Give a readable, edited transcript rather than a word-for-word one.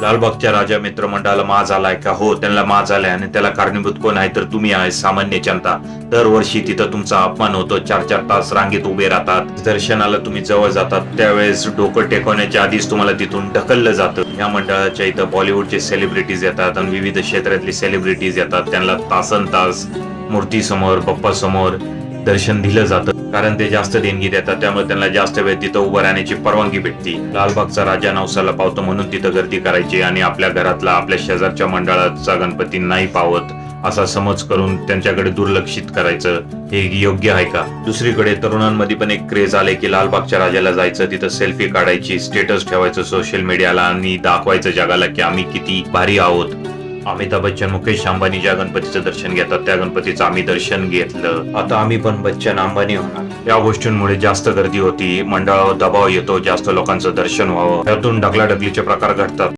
लालबागच्या राजा मित्रमंडळाला माज आलाय का? हो, त्यांना माज आलाय आणि त्याला कारणीभूत कोण आहे तर तुम्ही आहे, सामान्य जनता. दरवर्षी तिथं तुमचा अपमान होतो, 4-4 तास रांगेत उभे राहतात. दर्शनाला तुम्ही जवळ जातात त्यावेळेस डोकं टेकवण्याच्या आधीच तुम्हाला तिथून ढकललं जातं. या मंडळाच्या इथं बॉलिवूडचे सेलिब्रिटीज येतात आणि विविध क्षेत्रातले सेलिब्रिटीज येतात. त्यांना तासनतास मूर्तीसमोर, बाप्पासमोर दर्शन दिलं जातं, कारण ते जास्त देणगी देतात. त्यामुळे त्यांना जास्त वेळ तिथं उभं राहण्याची परवानगी भेटते. लालबागचा राजा नवसाला पावतो म्हणून तिथं गर्दी करायची आणि आपल्या घरातला, आपल्या शेजारच्या मंडळाचा गणपती नाही पावत असा समज करून त्यांच्याकडे दुर्लक्षित करायचं, हे योग्य आहे का? दुसरीकडे तरुणांमध्ये पण एक क्रेज आले की लालबागच्या राजाला जायचं, तिथं सेल्फी काढायची, स्टेटस ठेवायचं सोशल मीडियाला आणि दाखवायचं जगाला की आम्ही किती भारी आहोत. अमिताभ बच्चन, मुकेश अंबानी ज्या गणपतीचं दर्शन घेतात त्या गणपतीचं आम्ही दर्शन घेतलं, आता आम्ही पण बच्चन अंबानी होणार. या गोष्टींमुळे जास्त गर्दी होती, मंडळावर दबाव येतो, जास्त लोकांचं दर्शन व्हावं, त्यातून ढकलाढकलीचे प्रकार घडतात.